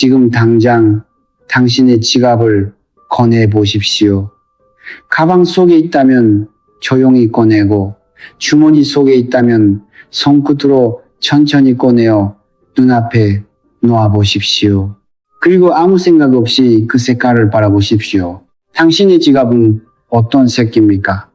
지금 당장 당신의 지갑을 꺼내 보십시오. 가방 속에 있다면 조용히 꺼내고 주머니 속에 있다면 손끝으로 천천히 꺼내어 눈앞에 놓아 보십시오. 그리고 아무 생각 없이 그 색깔을 바라보십시오. 당신의 지갑은 어떤 색입니까?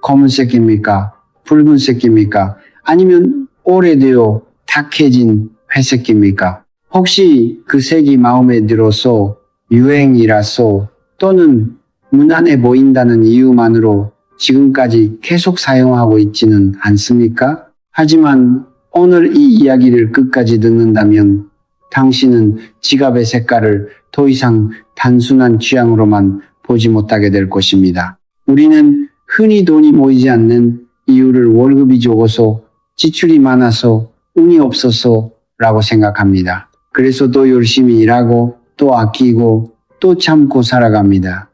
검은색입니까? 붉은색입니까? 아니면 오래되어 탁해진 회색입니까? 혹시 그 색이 마음에 들어서 유행이라서 또는 무난해 보인다는 이유만으로 지금까지 계속 사용하고 있지는 않습니까? 하지만 오늘 이 이야기를 끝까지 듣는다면 당신은 지갑의 색깔을 더 이상 단순한 취향으로만 보지 못하게 될 것입니다. 우리는 흔히 돈이 모이지 않는 이유를 월급이 적어서 지출이 많아서 운이 없어서 라고 생각합니다. 그래서 또 열심히 일하고 또 아끼고 또 참고 살아갑니다.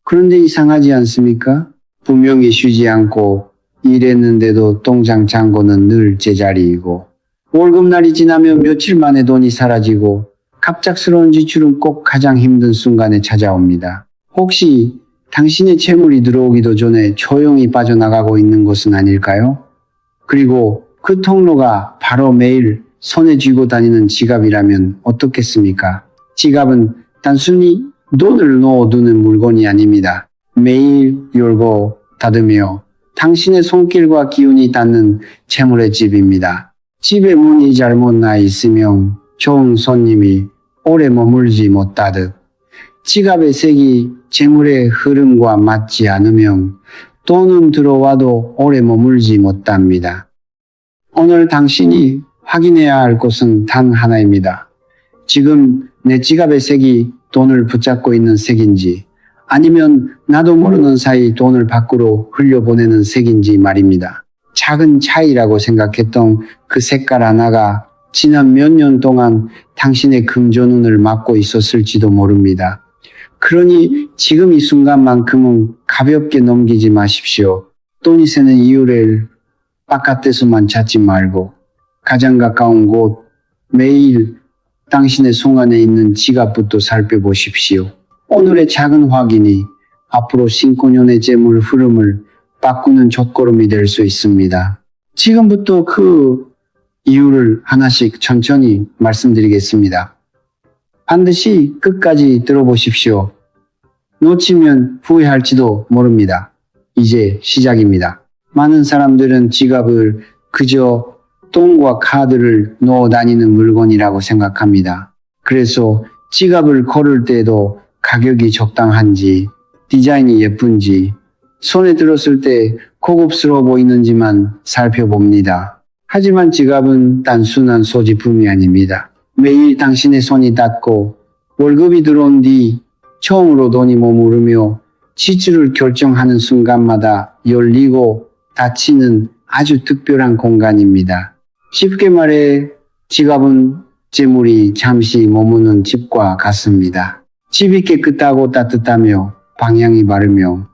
그런데 이상하지 않습니까? 분명히 쉬지 않고 일했는데도 통장 잔고는 늘 제자리이고 월급날이 지나면 며칠 만에 돈이 사라지고 갑작스러운 지출은 꼭 가장 힘든 순간에 찾아옵니다. 혹시 당신의 채무이 들어오기도 전에 조용히 빠져나가고 있는 것은 아닐까요? 그리고 그 통로가 바로 매일 손에 쥐고 다니는 지갑이라면 어떻겠습니까? 지갑은 단순히 돈을 넣어두는 물건이 아닙니다. 매일 열고 닫으며 당신의 손길과 기운이 닿는 채물의 집입니다. 집에 문이 잘못 나 있으면 좋은 손님이 오래 머물지 못하듯 지갑의 색이 재물의 흐름과 맞지 않으면 돈은 들어와도 오래 머물지 못합니다. 오늘 당신이 확인해야 할 것은 단 하나입니다. 지금 내 지갑의 색이 돈을 붙잡고 있는 색인지 아니면 나도 모르는 사이 돈을 밖으로 흘려보내는 색인지 말입니다. 작은 차이라고 생각했던 그 색깔 하나가 지난 몇 년 동안 당신의 금전운을 막고 있었을지도 모릅니다. 그러니 지금 이 순간만큼은 가볍게 넘기지 마십시오. 돈이 새는 이유를 바깥에서만 찾지 말고 가장 가까운 곳, 매일 당신의 손 안에 있는 지갑부터 살펴보십시오. 오늘의 작은 확인이 앞으로 15년의 재물 흐름을 바꾸는 첫걸음이 될 수 있습니다. 지금부터 그 이유를 하나씩 천천히 말씀드리겠습니다. 반드시 끝까지 들어보십시오. 놓치면 후회할지도 모릅니다. 이제 시작입니다. 많은 사람들은 지갑을 그저 돈과 카드를 넣어 다니는 물건이라고 생각합니다. 그래서 지갑을 걸을 때도 가격이 적당한지, 디자인이 예쁜지, 손에 들었을 때 고급스러워 보이는지만 살펴봅니다. 하지만 지갑은 단순한 소지품이 아닙니다. 매일 당신의 손이 닿고 월급이 들어온 뒤 처음으로 돈이 머무르며 지출을 결정하는 순간마다 열리고 닫히는 아주 특별한 공간입니다. 쉽게 말해 지갑은 재물이 잠시 머무는 집과 같습니다. 집이 깨끗하고 따뜻하며 방향이 바르며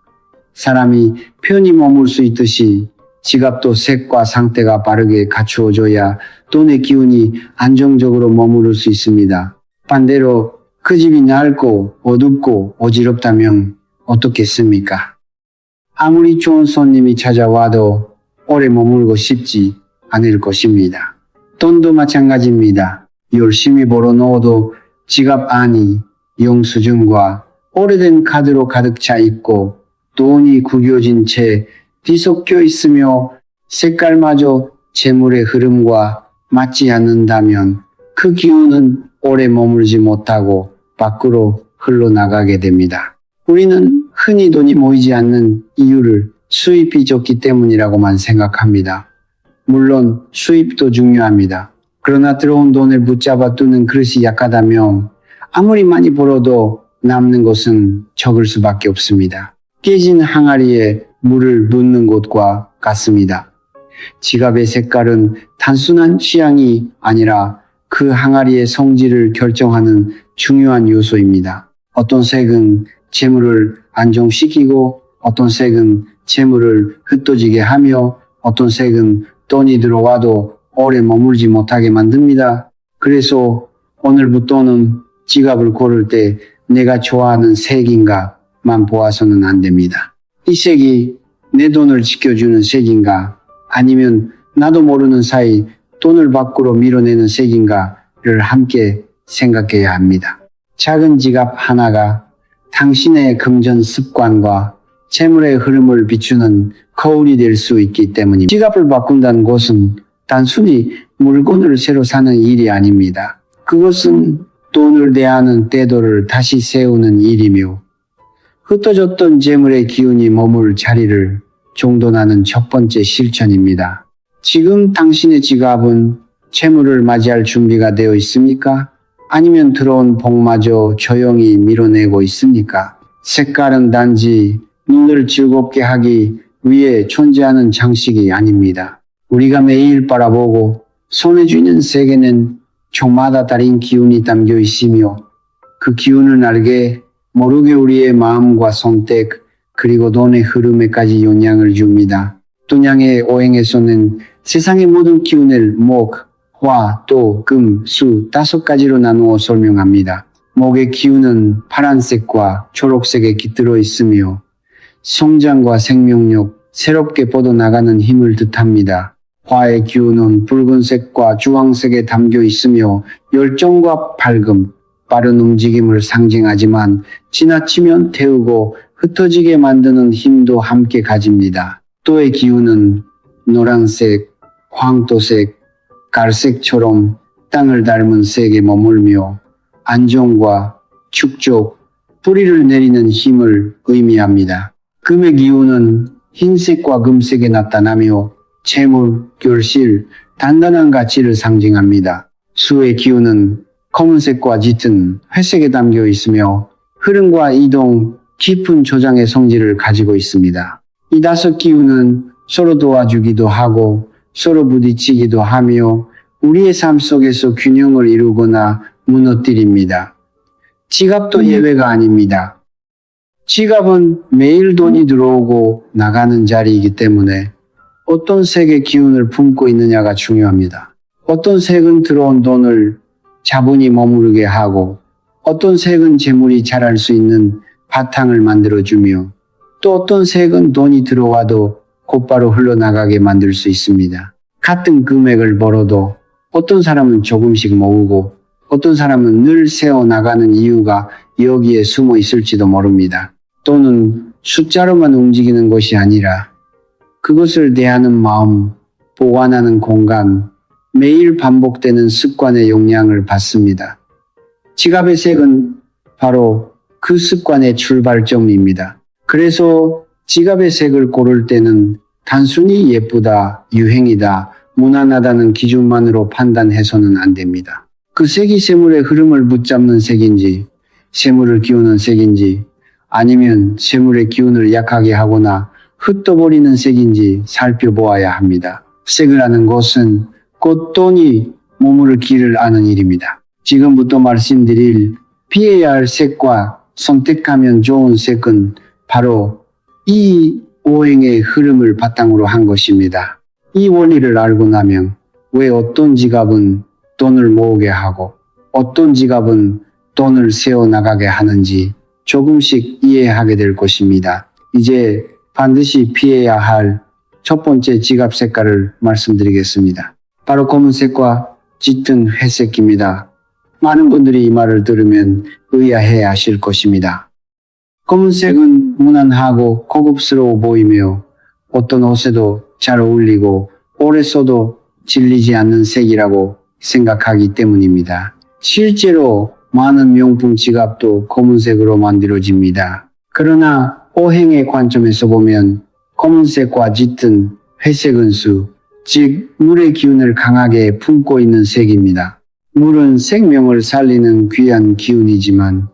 사람이 편히 머물 수 있듯이 지갑도 색과 상태가 바르게 갖추어져야 돈의 기운이 안정적으로 머무를 수 있습니다. 반대로 그 집이 낡고 어둡고 어지럽다면 어떻겠습니까? 아무리 좋은 손님이 찾아와도 오래 머물고 싶지 않을 것입니다. 돈도 마찬가지입니다. 열심히 벌어놓아도 지갑 안이 영수증과 오래된 카드로 가득 차 있고 돈이 구겨진 채 뒤섞여 있으며 색깔마저 재물의 흐름과 맞지 않는다면 그 기운은 오래 머물지 못하고 밖으로 흘러나가게 됩니다. 우리는 흔히 돈이 모이지 않는 이유를 수입이 적기 때문이라고만 생각합니다. 물론 수입도 중요합니다. 그러나 들어온 돈을 붙잡아 두는 그릇이 약하다면 아무리 많이 벌어도 남는 것은 적을 수밖에 없습니다. 깨진 항아리에 물을 붓는 것과 같습니다. 지갑의 색깔은 단순한 취향이 아니라 그 항아리의 성질을 결정하는 중요한 요소입니다. 어떤 색은 재물을 안정시키고 어떤 색은 재물을 흩어지게 하며 어떤 색은 돈이 들어와도 오래 머물지 못하게 만듭니다. 그래서 오늘부터는 지갑을 고를 때 내가 좋아하는 색인가만 보아서는 안 됩니다. 이 색이 내 돈을 지켜주는 색인가 아니면 나도 모르는 사이 돈을 밖으로 밀어내는 색인가를 함께 생각해야 합니다. 작은 지갑 하나가 당신의 금전 습관과 재물의 흐름을 비추는 거울이 될 수 있기 때문입니다. 지갑을 바꾼다는 것은 단순히 물건을 새로 사는 일이 아닙니다. 그것은 돈을 대하는 태도를 다시 세우는 일이며 흩어졌던 재물의 기운이 머물 자리를 정돈하는 첫 번째 실천입니다. 지금 당신의 지갑은 재물을 맞이할 준비가 되어 있습니까? 아니면 들어온 복마저 조용히 밀어내고 있습니까? 색깔은 단지 눈을 즐겁게 하기 위해 존재하는 장식이 아닙니다. 우리가 매일 바라보고 손에 쥐는 색에는 종마다 다른 기운이 담겨 있으며 그 기운을 알게 모르게 우리의 마음과 선택 그리고 돈의 흐름에까지 영향을 줍니다. 동양의 오행에서는 세상의 모든 기운을 목, 화, 또, 금, 수 5가지로 나누어 설명합니다. 목의 기운은 파란색과 초록색에 깃들어 있으며 성장과 생명력, 새롭게 뻗어나가는 힘을 뜻합니다. 화의 기운은 붉은색과 주황색에 담겨 있으며 열정과 밝음, 빠른 움직임을 상징하지만 지나치면 태우고 흩어지게 만드는 힘도 함께 가집니다. 토의 기운은 노란색, 황토색, 갈색처럼 땅을 닮은 색에 머물며 안정과 축적, 뿌리를 내리는 힘을 의미합니다. 금의 기운은 흰색과 금색에 나타나며 재물, 결실, 단단한 가치를 상징합니다. 수의 기운은 검은색과 짙은 회색에 담겨 있으며 흐름과 이동, 깊은 조장의 성질을 가지고 있습니다. 이 5 기운은 서로 도와주기도 하고 서로 부딪히기도 하며 우리의 삶 속에서 균형을 이루거나 무너뜨립니다. 지갑도 예외가 아닙니다. 지갑은 매일 돈이 들어오고 나가는 자리이기 때문에 어떤 색의 기운을 품고 있느냐가 중요합니다. 어떤 색은 들어온 돈을 자본이 머무르게 하고 어떤 색은 재물이 자랄 수 있는 바탕을 만들어주며 또 어떤 색은 돈이 들어와도 곧바로 흘러나가게 만들 수 있습니다. 같은 금액을 벌어도 어떤 사람은 조금씩 모으고 어떤 사람은 늘 세어나가는 이유가 여기에 숨어 있을지도 모릅니다. 돈은 숫자로만 움직이는 것이 아니라 그것을 대하는 마음, 보관하는 공간, 매일 반복되는 습관의 영향을 받습니다. 지갑의 색은 바로 그 습관의 출발점입니다. 그래서 지갑의 색을 고를 때는 단순히 예쁘다, 유행이다, 무난하다는 기준만으로 판단해서는 안 됩니다. 그 색이 재물의 흐름을 붙잡는 색인지, 재물을 기우는 색인지, 아니면 재물의 기운을 약하게 하거나 흩어버리는 색인지 살펴보아야 합니다. 색을 아는 것은 곧 돈이 머무를 길을 아는 일입니다. 지금부터 말씀드릴 피해야 할 색과 선택하면 좋은 색은 바로 이 오행의 흐름을 바탕으로 한 것입니다. 이 원리를 알고 나면 왜 어떤 지갑은 돈을 모으게 하고 어떤 지갑은 돈을 세워나가게 하는지 조금씩 이해하게 될 것입니다. 이제 반드시 피해야 할 첫 번째 지갑 색깔을 말씀드리겠습니다. 바로 검은색과 짙은 회색입니다. 많은 분들이 이 말을 들으면 의아해 하실 것입니다. 검은색은 무난하고 고급스러워 보이며 어떤 옷에도 잘 어울리고 오래 써도 질리지 않는 색이라고 생각하기 때문입니다. 실제로 많은 명품 지갑도 검은색으로 만들어집니다. 그러나 오행의 관점에서 보면 검은색과 짙은 회색은 수, 즉 물의 기운을 강하게 품고 있는 색입니다. 물은 생명을 살리는 귀한 기운이지만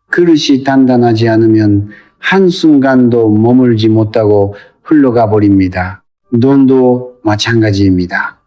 그릇이 단단하지 않으면 한순간도 머물지 못하고 흘러가 버립니다. 돈도 마찬가지입니다.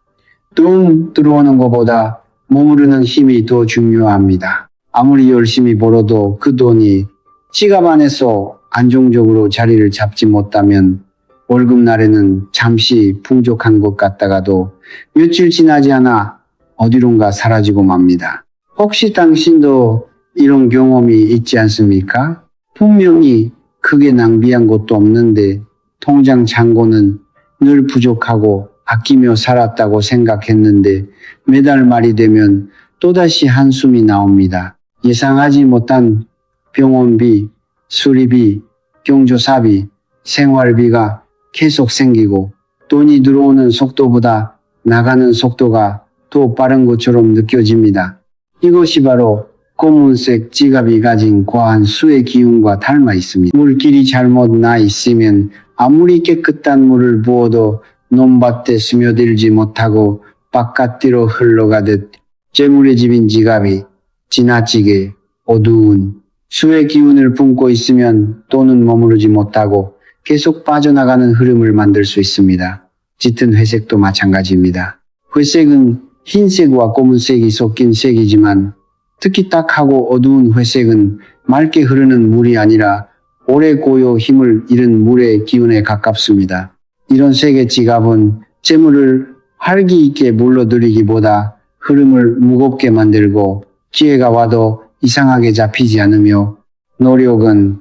돈 들어오는 것보다 머무르는 힘이 더 중요합니다. 아무리 열심히 벌어도 그 돈이 지갑 안에서 안정적으로 자리를 잡지 못하면 월급날에는 잠시 풍족한 것 같다가도 며칠 지나지 않아 어디론가 사라지고 맙니다. 혹시 당신도 이런 경험이 있지 않습니까? 분명히 크게 낭비한 것도 없는데 통장 잔고는 늘 부족하고 아끼며 살았다고 생각했는데 매달 말이 되면 또다시 한숨이 나옵니다. 예상하지 못한 병원비, 수리비, 경조사비, 생활비가 계속 생기고 돈이 들어오는 속도보다 나가는 속도가 더 빠른 것처럼 느껴집니다. 이것이 바로 검은색 지갑이 가진 과한 수의 기운과 닮아 있습니다. 물길이 잘못 나 있으면 아무리 깨끗한 물을 부어도 논밭에 스며들지 못하고 바깥으로 흘러가듯 재물의 집인 지갑이 지나치게 어두운 수의 기운을 품고 있으면 돈은 머무르지 못하고 계속 빠져나가는 흐름을 만들 수 있습니다. 짙은 회색도 마찬가지입니다. 회색은 흰색과 검은색이 섞인 색이지만 특히 딱하고 어두운 회색은 맑게 흐르는 물이 아니라 오래 고여 힘을 잃은 물의 기운에 가깝습니다. 이런 색의 지갑은 재물을 활기 있게 물러들이기보다 흐름을 무겁게 만들고 기회가 와도 이상하게 잡히지 않으며 노력은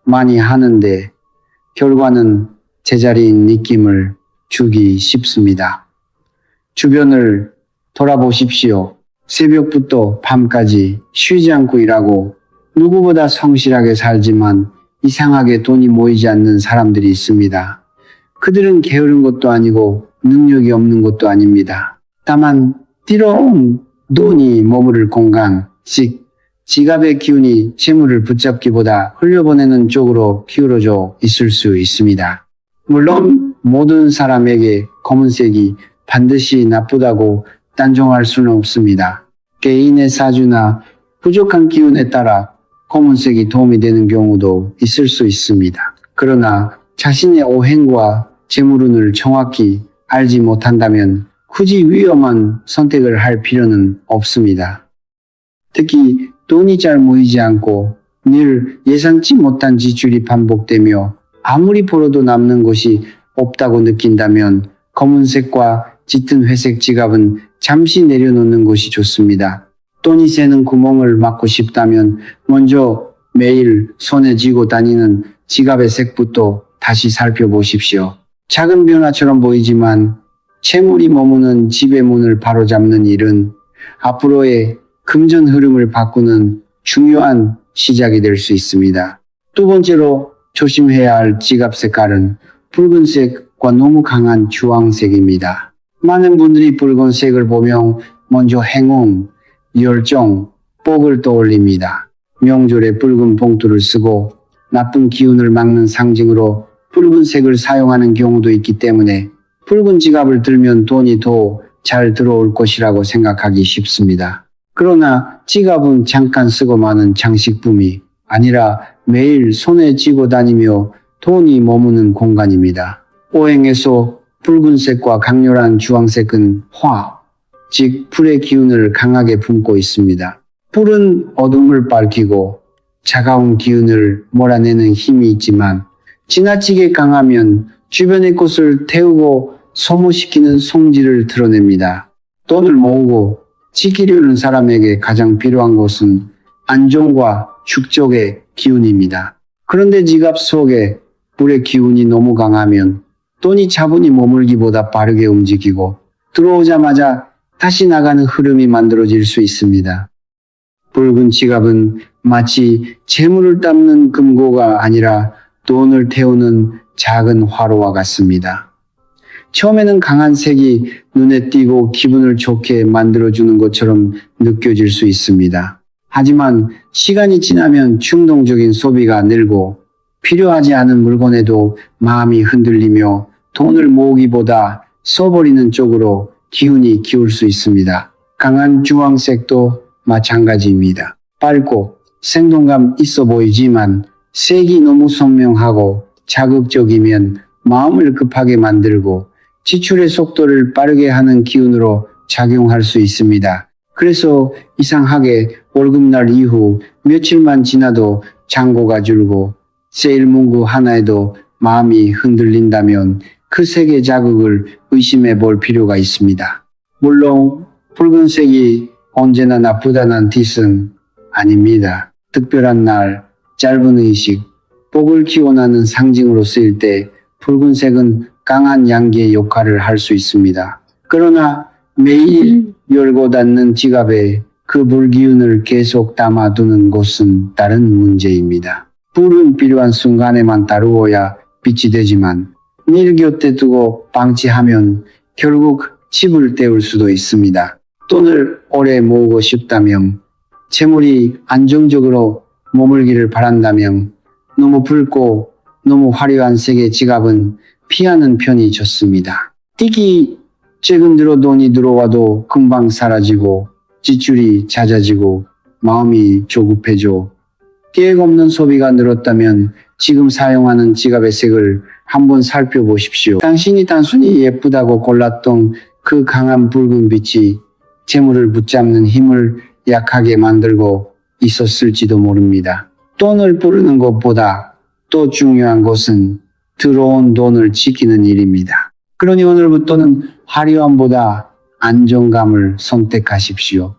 많이 하는데 결과는 제자리인 느낌을 주기 쉽습니다. 주변을 돌아보십시오. 새벽부터 밤까지 쉬지 않고 일하고 누구보다 성실하게 살지만 이상하게 돈이 모이지 않는 사람들이 있습니다. 그들은 게으른 것도 아니고 능력이 없는 것도 아닙니다. 다만 띠로운 돈이 머무를 공간, 즉 지갑의 기운이 재물을 붙잡기보다 흘려보내는 쪽으로 기울어져 있을 수 있습니다. 물론 모든 사람에게 검은색이 반드시 나쁘다고 단정할 수는 없습니다. 개인의 사주나 부족한 기운에 따라 검은색이 도움이 되는 경우도 있을 수 있습니다. 그러나 자신의 오행과 재물운을 정확히 알지 못한다면 굳이 위험한 선택을 할 필요는 없습니다. 특히 돈이 잘 모이지 않고 늘 예상치 못한 지출이 반복되며 아무리 벌어도 남는 것이 없다고 느낀다면 검은색과 짙은 회색 지갑은 잠시 내려놓는 것이 좋습니다. 돈이 새는 구멍을 막고 싶다면 먼저 매일 손에 쥐고 다니는 지갑의 색부터 다시 살펴보십시오. 작은 변화처럼 보이지만 채물이 머무는 집의 문을 바로잡는 일은 앞으로의 금전 흐름을 바꾸는 중요한 시작이 될 수 있습니다. 두 번째로 조심해야 할 지갑 색깔은 붉은색과 너무 강한 주황색입니다. 많은 분들이 붉은색을 보면 먼저 행운, 열정, 복을 떠올립니다. 명절에 붉은 봉투를 쓰고 나쁜 기운을 막는 상징으로 붉은색을 사용하는 경우도 있기 때문에 붉은 지갑을 들면 돈이 더 잘 들어올 것이라고 생각하기 쉽습니다. 그러나 지갑은 잠깐 쓰고 마는 장식품이 아니라 매일 손에 쥐고 다니며 돈이 머무는 공간입니다. 오행에서 붉은색과 강렬한 주황색은 화, 즉 불의 기운을 강하게 품고 있습니다. 불은 어둠을 밝히고 차가운 기운을 몰아내는 힘이 있지만 지나치게 강하면 주변의 것을 태우고 소모시키는 성질을 드러냅니다. 돈을 모으고 지키려는 사람에게 가장 필요한 것은 안정과 축적의 기운입니다. 그런데 지갑 속에 불의 기운이 너무 강하면 돈이 차분히 머물기보다 빠르게 움직이고 들어오자마자 다시 나가는 흐름이 만들어질 수 있습니다. 붉은 지갑은 마치 재물을 담는 금고가 아니라 돈을 태우는 작은 화로와 같습니다. 처음에는 강한 색이 눈에 띄고 기분을 좋게 만들어주는 것처럼 느껴질 수 있습니다. 하지만 시간이 지나면 충동적인 소비가 늘고 필요하지 않은 물건에도 마음이 흔들리며 돈을 모으기보다 써버리는 쪽으로 기운이 기울 수 있습니다. 강한 주황색도 마찬가지입니다. 밝고 생동감 있어 보이지만 색이 너무 선명하고 자극적이면 마음을 급하게 만들고 지출의 속도를 빠르게 하는 기운으로 작용할 수 있습니다. 그래서 이상하게 월급날 이후 며칠만 지나도 잔고가 줄고 세일 문구 하나에도 마음이 흔들린다면 그 색의 자극을 의심해 볼 필요가 있습니다. 물론 붉은색이 언제나 나쁘다는 뜻은 아닙니다. 특별한 날, 짧은 의식, 복을 기원하는 상징으로 쓰일 때 붉은색은 강한 양기의 역할을 할 수 있습니다. 그러나 매일 열고 닫는 지갑에 그 불기운을 계속 담아두는 것은 다른 문제입니다. 불은 필요한 순간에만 다루어야 빛이 되지만 늘 곁에 두고 방치하면 결국 집을 때울 수도 있습니다. 돈을 오래 모으고 싶다면, 재물이 안정적으로 머물기를 바란다면 너무 붉고 너무 화려한 색의 지갑은 피하는 편이 좋습니다. 특히 최근 들어 돈이 들어와도 금방 사라지고 지출이 잦아지고 마음이 조급해져 계획 없는 소비가 늘었다면 지금 사용하는 지갑의 색을 한번 살펴보십시오. 당신이 단순히 예쁘다고 골랐던 그 강한 붉은 빛이 재물을 붙잡는 힘을 약하게 만들고 있었을지도 모릅니다. 돈을 부르는 것보다 또 중요한 것은 들어온 돈을 지키는 일입니다. 그러니 오늘부터는 화려함보다 안정감을 선택하십시오.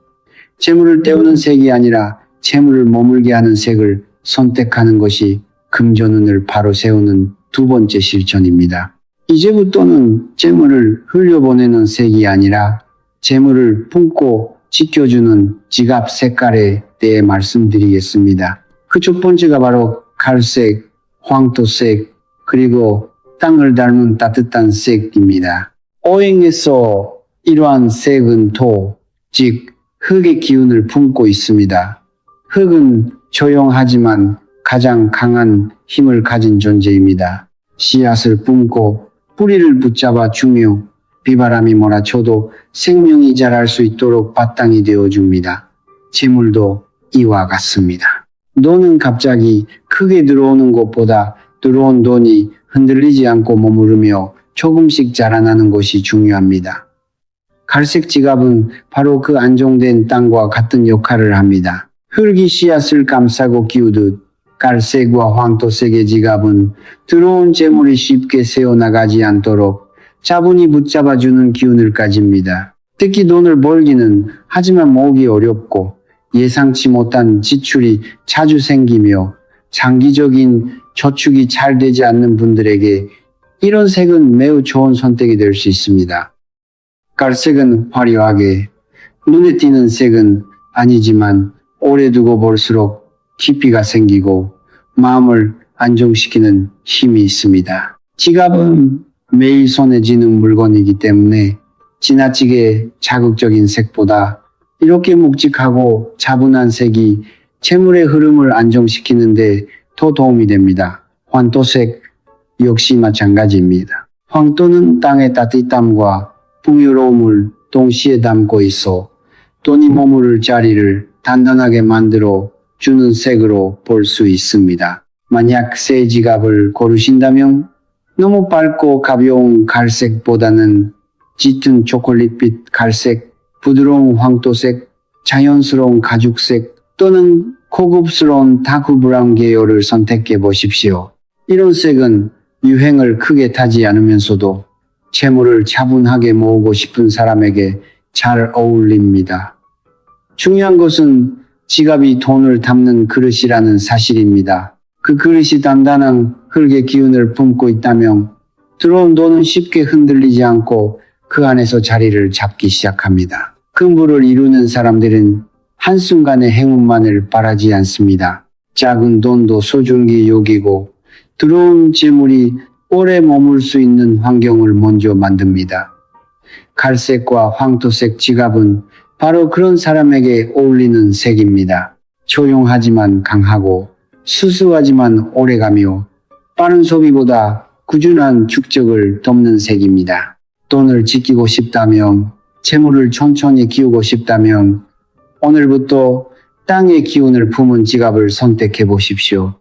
재물을 때우는 색이 아니라 재물을 머물게 하는 색을 선택하는 것이 금전운을 바로 세우는 두 번째 실천입니다. 이제부터는 재물을 흘려보내는 색이 아니라 재물을 품고 지켜주는 지갑 색깔에 대해 말씀드리겠습니다. 그 첫 번째가 바로 갈색, 황토색, 그리고 땅을 닮은 따뜻한 색입니다. 오행에서 이러한 색은 토, 즉 흙의 기운을 품고 있습니다. 흙은 조용하지만 가장 강한 힘을 가진 존재입니다. 씨앗을 품고 뿌리를 붙잡아 주며 비바람이 몰아쳐도 생명이 자랄 수 있도록 바탕이 되어줍니다. 재물도 이와 같습니다. 돈은 갑자기 크게 들어오는 것보다 들어온 돈이 흔들리지 않고 머무르며 조금씩 자라나는 것이 중요합니다. 갈색 지갑은 바로 그 안정된 땅과 같은 역할을 합니다. 흙이 씨앗을 감싸고 키우듯 갈색과 황토색의 지갑은 들어온 재물이 쉽게 새어나가지 않도록 차분히 붙잡아주는 기운을 가집니다. 특히 돈을 벌기는 하지만 모으기 어렵고 예상치 못한 지출이 자주 생기며 장기적인 저축이 잘 되지 않는 분들에게 이런 색은 매우 좋은 선택이 될 수 있습니다. 갈색은 화려하게 눈에 띄는 색은 아니지만 오래 두고 볼수록 깊이가 생기고 마음을 안정시키는 힘이 있습니다. 지갑은 매일 손에 쥐는 물건이기 때문에 지나치게 자극적인 색보다 이렇게 묵직하고 차분한 색이 재물의 흐름을 안정시키는데 더 도움이 됩니다. 황토색 역시 마찬가지입니다. 황토는 땅의 따뜻함과 풍요로움을 동시에 담고 있어 돈이 머무를 자리를 단단하게 만들어 주는 색으로 볼 수 있습니다. 만약 새 지갑을 고르신다면 너무 밝고 가벼운 갈색보다는 짙은 초콜릿빛 갈색, 부드러운 황토색, 자연스러운 가죽색 또는 고급스러운 다크 브라운 계열을 선택해 보십시오. 이런 색은 유행을 크게 타지 않으면서도 재물을 차분하게 모으고 싶은 사람에게 잘 어울립니다. 중요한 것은 지갑이 돈을 담는 그릇이라는 사실입니다. 그 그릇이 단단한 흙의 기운을 품고 있다면 들어온 돈은 쉽게 흔들리지 않고 그 안에서 자리를 잡기 시작합니다. 큰 부를 이루는 사람들은 한순간의 행운만을 바라지 않습니다. 작은 돈도 소중히 여기고 들어온 재물이 오래 머물 수 있는 환경을 먼저 만듭니다. 갈색과 황토색 지갑은 바로 그런 사람에게 어울리는 색입니다. 조용하지만 강하고 수수하지만 오래가며 빠른 소비보다 꾸준한 축적을 돕는 색입니다. 돈을 지키고 싶다면, 재물을 천천히 키우고 싶다면 오늘부터 땅의 기운을 품은 지갑을 선택해 보십시오.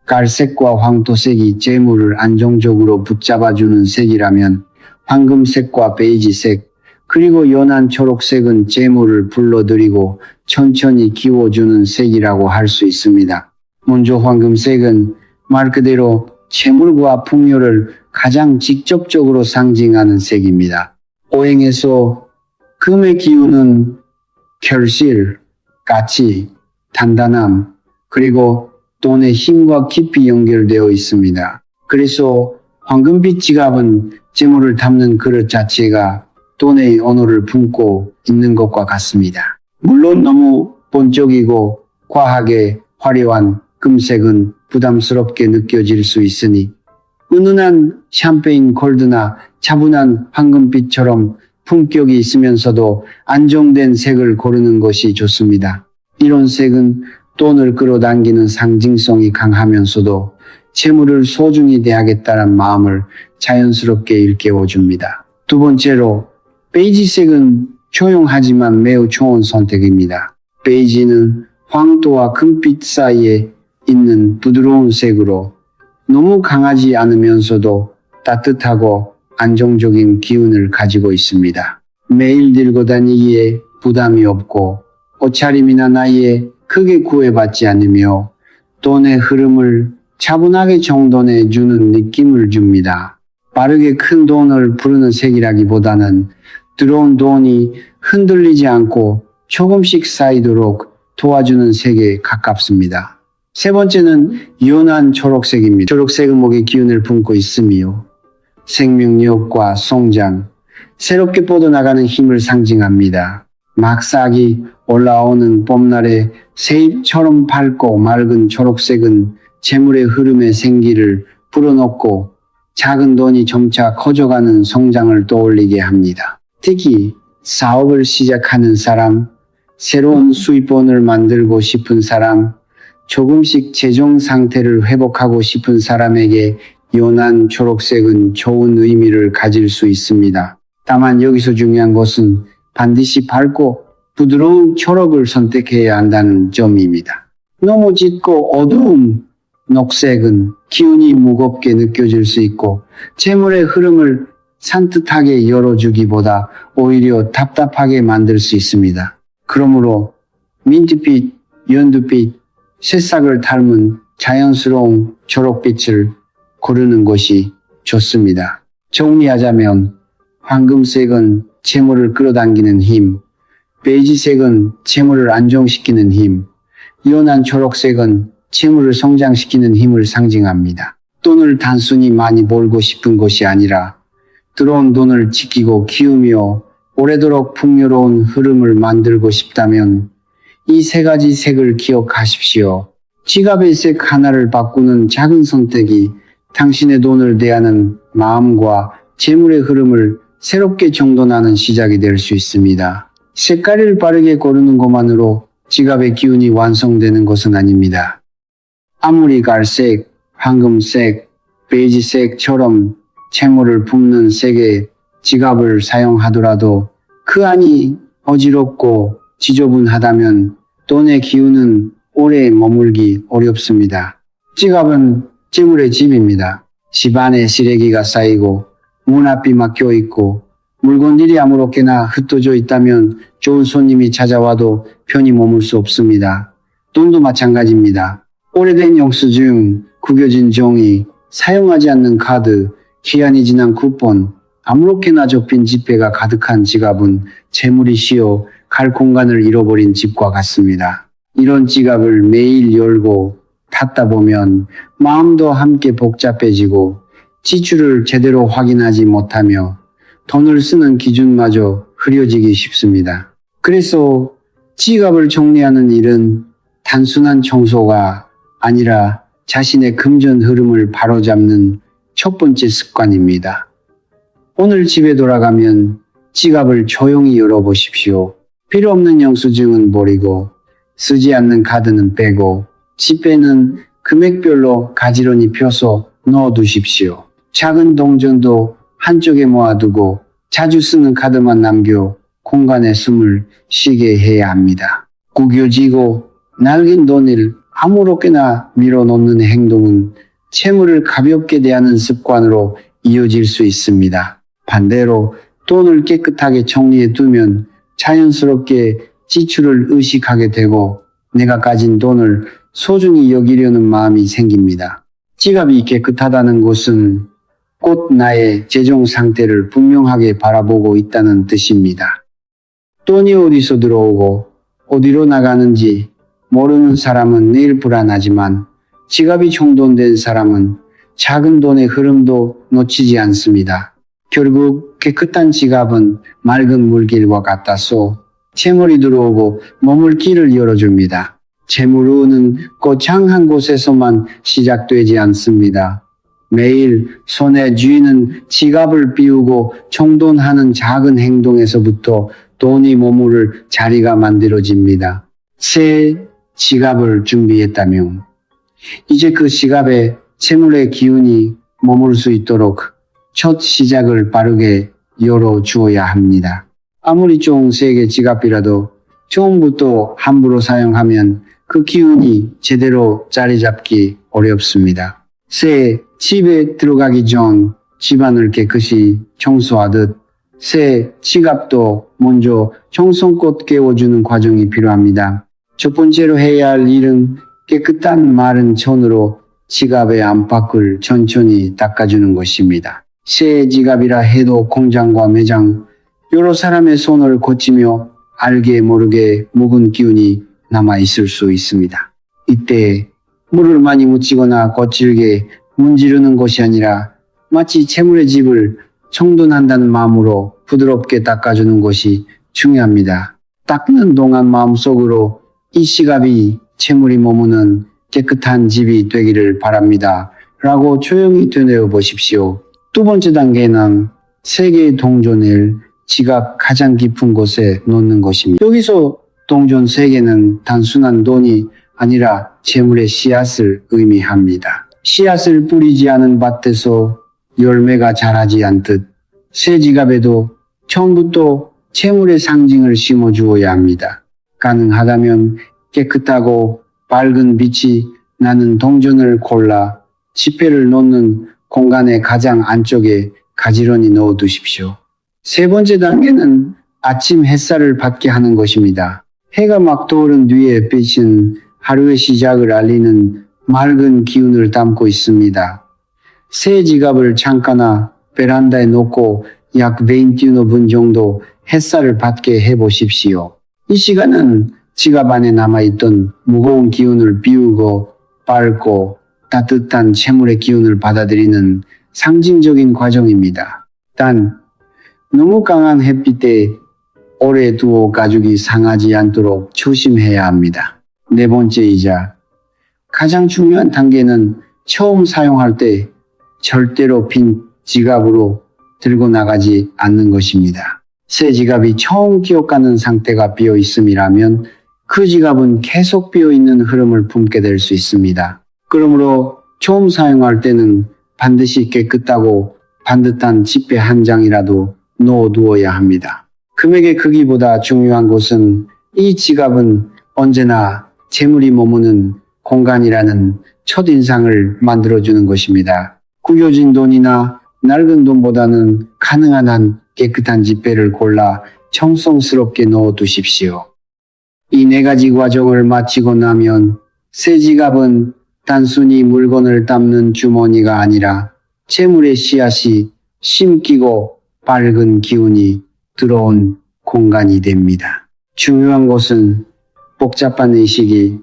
갈색과 황토색이 재물을 안정적으로 붙잡아주는 색이라면 황금색과 베이지색 그리고 연한 초록색은 재물을 불러들이고 천천히 키워주는 색이라고 할 수 있습니다. 먼저 황금색은 말 그대로 재물과 풍요를 가장 직접적으로 상징하는 색입니다. 오행에서 금의 기운은 결실, 가치, 단단함, 그리고 돈의 힘과 깊이 연결되어 있습니다. 그래서 황금빛 지갑은 재물을 담는 그릇 자체가 돈의 언어를 품고 있는 것과 같습니다. 물론 너무 본적이고 과하게 화려한 금색은 부담스럽게 느껴질 수 있으니 은은한 샴페인 골드나 차분한 황금빛처럼 품격이 있으면서도 안정된 색을 고르는 것이 좋습니다. 이런 색은 돈을 끌어당기는 상징성이 강하면서도 재물을 소중히 대하겠다는 마음을 자연스럽게 일깨워줍니다. 두 번째로, 베이지색은 조용하지만 매우 좋은 선택입니다. 베이지는 황토와 금빛 사이에 있는 부드러운 색으로 너무 강하지 않으면서도 따뜻하고 안정적인 기운을 가지고 있습니다. 매일 들고 다니기에 부담이 없고 옷차림이나 나이에 크게 구애받지 않으며 돈의 흐름을 차분하게 정돈해주는 느낌을 줍니다. 빠르게 큰 돈을 부르는 색이라기보다는 들어온 돈이 흔들리지 않고 조금씩 쌓이도록 도와주는 색에 가깝습니다. 세 번째는 연한 초록색입니다. 초록색은 목의 기운을 품고 있으며 생명력과 성장, 새롭게 뻗어나가는 힘을 상징합니다. 막싹이 올라오는 봄날의 새잎처럼 밝고 맑은 초록색은 재물의 흐름에 생기를 불어넣고 작은 돈이 점차 커져가는 성장을 떠올리게 합니다. 특히 사업을 시작하는 사람, 새로운 수입원을 만들고 싶은 사람, 조금씩 재정 상태를 회복하고 싶은 사람에게 연한 초록색은 좋은 의미를 가질 수 있습니다. 다만 여기서 중요한 것은 반드시 밝고 부드러운 초록을 선택해야 한다는 점입니다. 너무 짙고 어두운 녹색은 기운이 무겁게 느껴질 수 있고 재물의 흐름을 산뜻하게 열어주기보다 오히려 답답하게 만들 수 있습니다. 그러므로 민트빛, 연두빛, 새싹을 닮은 자연스러운 초록빛을 고르는 것이 좋습니다. 정리하자면 황금색은 재물을 끌어당기는 힘, 베이지색은 재물을 안정시키는 힘, 연한 초록색은 재물을 성장시키는 힘을 상징합니다. 돈을 단순히 많이 벌고 싶은 것이 아니라 들어온 돈을 지키고 키우며 오래도록 풍요로운 흐름을 만들고 싶다면 이 세 가지 색을 기억하십시오. 지갑의 색 하나를 바꾸는 작은 선택이 당신의 돈을 대하는 마음과 재물의 흐름을 새롭게 정돈하는 시작이 될 수 있습니다. 색깔을 빠르게 고르는 것만으로 지갑의 기운이 완성되는 것은 아닙니다. 아무리 갈색, 황금색, 베이지색처럼 재물을 품는 색의 지갑을 사용하더라도 그 안이 어지럽고 지저분하다면 돈의 기운은 오래 머물기 어렵습니다. 지갑은 재물의 집입니다. 집 안에 쓰레기가 쌓이고 문 앞이 막혀 있고 물건들이 아무렇게나 흩어져 있다면 좋은 손님이 찾아와도 편히 머물 수 없습니다. 돈도 마찬가지입니다. 오래된 영수증, 구겨진 종이, 사용하지 않는 카드, 기한이 지난 쿠폰, 아무렇게나 접힌 지폐가 가득한 지갑은 재물이 쉬어 갈 공간을 잃어버린 집과 같습니다. 이런 지갑을 매일 열고 닫다 보면 마음도 함께 복잡해지고 지출을 제대로 확인하지 못하며 돈을 쓰는 기준마저 흐려지기 쉽습니다. 그래서 지갑을 정리하는 일은 단순한 청소가 아니라 자신의 금전 흐름을 바로잡는 첫 번째 습관입니다. 오늘 집에 돌아가면 지갑을 조용히 열어보십시오. 필요 없는 영수증은 버리고 쓰지 않는 카드는 빼고 지폐는 금액별로 가지런히 펴서 넣어두십시오. 작은 동전도 한쪽에 모아두고 자주 쓰는 카드만 남겨 공간에 숨을 쉬게 해야 합니다. 구겨지고 낡은 돈을 아무렇게나 밀어넣는 행동은 채무를 가볍게 대하는 습관으로 이어질 수 있습니다. 반대로 돈을 깨끗하게 정리해 두면 자연스럽게 지출을 의식하게 되고 내가 가진 돈을 소중히 여기려는 마음이 생깁니다. 지갑이 깨끗하다는 것은 곧 나의 재정 상태를 분명하게 바라보고 있다는 뜻입니다. 돈이 어디서 들어오고 어디로 나가는지 모르는 사람은 내일 불안하지만 지갑이 정돈된 사람은 작은 돈의 흐름도 놓치지 않습니다. 결국 깨끗한 지갑은 맑은 물길과 같아서 재물이 들어오고 머물 길을 열어줍니다. 재물운은 거창 한 곳에서만 시작되지 않습니다. 매일 손에 쥐는 지갑을 비우고 정돈하는 작은 행동에서부터 돈이 머무를 자리가 만들어집니다. 새 지갑을 준비했다면 이제 그 지갑에 재물의 기운이 머물 수 있도록 첫 시작을 빠르게 열어주어야 합니다. 아무리 좋은 세계 지갑이라도 처음부터 함부로 사용하면 그 기운이 제대로 자리 잡기 어렵습니다. 새 집에 들어가기 전 집안을 깨끗이 청소하듯 새 지갑도 먼저 정성껏 깨워주는 과정이 필요합니다. 첫 번째로 해야 할 일은 깨끗한 마른 천으로 지갑의 안팎을 천천히 닦아주는 것입니다. 새 지갑이라 해도 공장과 매장, 여러 사람의 손을 거치며 알게 모르게 묵은 기운이 남아있을 수 있습니다. 이때 물을 많이 묻히거나 거칠게 문지르는 것이 아니라 마치 재물의 집을 정돈한다는 마음으로 부드럽게 닦아주는 것이 중요합니다. 닦는 동안 마음속으로 이 지갑이 재물이 머무는 깨끗한 집이 되기를 바랍니다. 라고 조용히 되뇌어 보십시오. 두 번째 단계는 세 개의 동전을 지갑 가장 깊은 곳에 놓는 것입니다. 여기서 동전 세 개는 단순한 돈이 아니라 재물의 씨앗을 의미합니다. 씨앗을 뿌리지 않은 밭에서 열매가 자라지 않듯 새 지갑에도 처음부터 재물의 상징을 심어주어야 합니다. 가능하다면 깨끗하고 밝은 빛이 나는 동전을 골라 지폐를 놓는 공간의 가장 안쪽에 가지런히 넣어두십시오. 세 번째 단계는 아침 햇살을 받게 하는 것입니다. 해가 막 떠오른 뒤에 빛은 하루의 시작을 알리는 맑은 기운을 담고 있습니다. 새 지갑을 창가나 베란다에 놓고 약 21분 정도 햇살을 받게 해보십시오. 이 시간은 지갑 안에 남아있던 무거운 기운을 비우고 밝고 따뜻한 재물의 기운을 받아들이는 상징적인 과정입니다. 단 너무 강한 햇빛에 오래 두어 가죽이 상하지 않도록 조심해야 합니다. 네 번째이자 가장 중요한 단계는 처음 사용할 때 절대로 빈 지갑으로 들고 나가지 않는 것입니다. 새 지갑이 처음 기억하는 상태가 비어 있음이라면 그 지갑은 계속 비어 있는 흐름을 품게 될 수 있습니다. 그러므로 처음 사용할 때는 반드시 깨끗하고 반듯한 지폐 한 장이라도 넣어두어야 합니다. 금액의 크기보다 중요한 것은 이 지갑은 언제나 재물이 머무는 공간이라는 첫인상을 만들어주는 것입니다. 구겨진 돈이나 낡은 돈보다는 가능한 한 깨끗한 지폐를 골라 정성스럽게 넣어두십시오. 이 네 가지 과정을 마치고 나면 새 지갑은 단순히 물건을 담는 주머니가 아니라 재물의 씨앗이 심기고 밝은 기운이 들어온 공간이 됩니다. 중요한 것은 복잡한 의식이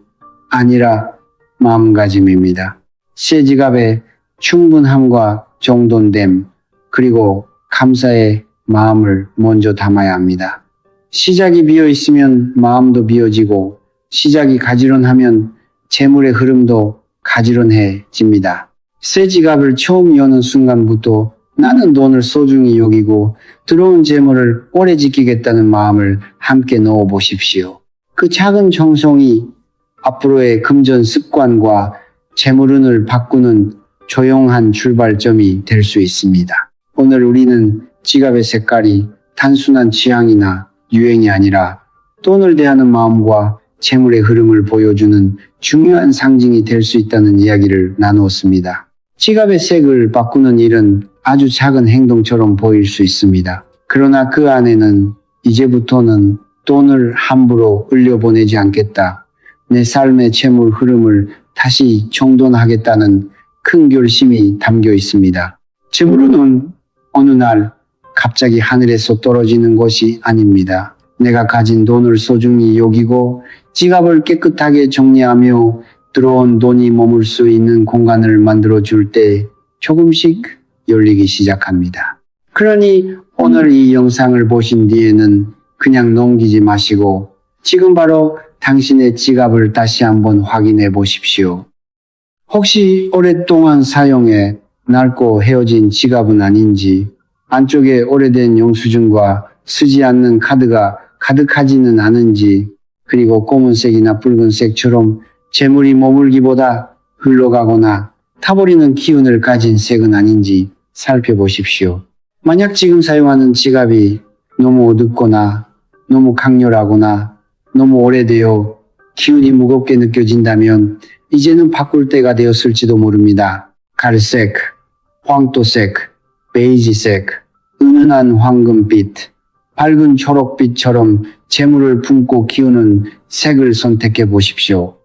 아니라 마음가짐입니다. 새 지갑에 충분함과 정돈됨 그리고 감사의 마음을 먼저 담아야 합니다. 시작이 비어 있으면 마음도 비어지고 시작이 가지런하면 재물의 흐름도 가지런해집니다. 새 지갑을 처음 여는 순간부터 나는 돈을 소중히 여기고 들어온 재물을 오래 지키겠다는 마음을 함께 넣어 보십시오. 그 작은 정성이 앞으로의 금전 습관과 재물운을 바꾸는 조용한 출발점이 될 수 있습니다. 오늘 우리는 지갑의 색깔이 단순한 취향이나 유행이 아니라 돈을 대하는 마음과 재물의 흐름을 보여주는 중요한 상징이 될 수 있다는 이야기를 나누었습니다. 지갑의 색을 바꾸는 일은 아주 작은 행동처럼 보일 수 있습니다. 그러나 그 안에는 이제부터는 돈을 함부로 흘려보내지 않겠다. 내 삶의 재물 흐름을 다시 정돈하겠다는 큰 결심이 담겨 있습니다. 재물은 어느 날 갑자기 하늘에서 떨어지는 것이 아닙니다. 내가 가진 돈을 소중히 여기고 지갑을 깨끗하게 정리하며 들어온 돈이 머물 수 있는 공간을 만들어 줄 때 조금씩 열리기 시작합니다. 그러니 오늘 이 영상을 보신 뒤에는 그냥 넘기지 마시고 지금 바로 당신의 지갑을 다시 한번 확인해 보십시오. 혹시 오랫동안 사용해 낡고 헤어진 지갑은 아닌지, 안쪽에 오래된 영수증과 쓰지 않는 카드가 가득하지는 않은지, 그리고 검은색이나 붉은색처럼 재물이 머물기보다 흘러가거나 타버리는 기운을 가진 색은 아닌지 살펴보십시오. 만약 지금 사용하는 지갑이 너무 어둡거나 너무 강렬하거나 너무 오래되어 기운이 무겁게 느껴진다면 이제는 바꿀 때가 되었을지도 모릅니다. 갈색, 황토색, 베이지색, 은은한 황금빛, 밝은 초록빛처럼 재물을 품고 키우는 색을 선택해 보십시오.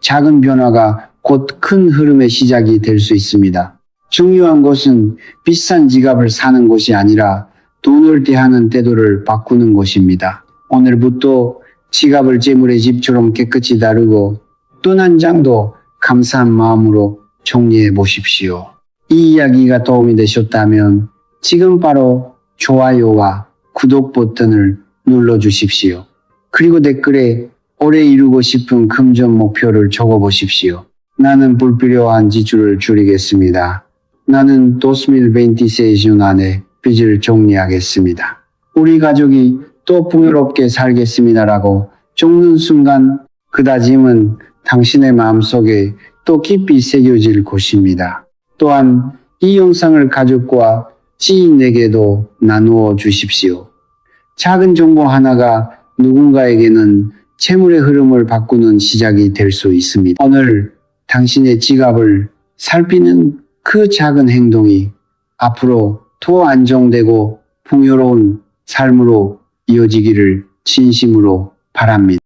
작은 변화가 곧 큰 흐름의 시작이 될 수 있습니다. 중요한 것은 비싼 지갑을 사는 것이 아니라 돈을 대하는 태도를 바꾸는 것입니다. 오늘부터 지갑을 재물의 집처럼 깨끗이 다루고 돈 한 장도 감사한 마음으로 정리해 보십시오. 이 이야기가 도움이 되셨다면 지금 바로 좋아요와 구독 버튼을 눌러주십시오. 그리고 댓글에 올해 이루고 싶은 금전 목표를 적어보십시오. 나는 불필요한 지출을 줄이겠습니다. 나는 2026년 안에 빚을 정리하겠습니다. 우리 가족이 또 풍요롭게 살겠습니다라고 적는 순간 그 다짐은 당신의 마음속에 또 깊이 새겨질 것입니다. 또한 이 영상을 가족과 지인에게도 나누어 주십시오. 작은 정보 하나가 누군가에게는 재물의 흐름을 바꾸는 시작이 될 수 있습니다. 오늘 당신의 지갑을 살피는 그 작은 행동이 앞으로 더 안정되고 풍요로운 삶으로 이어지기를 진심으로 바랍니다.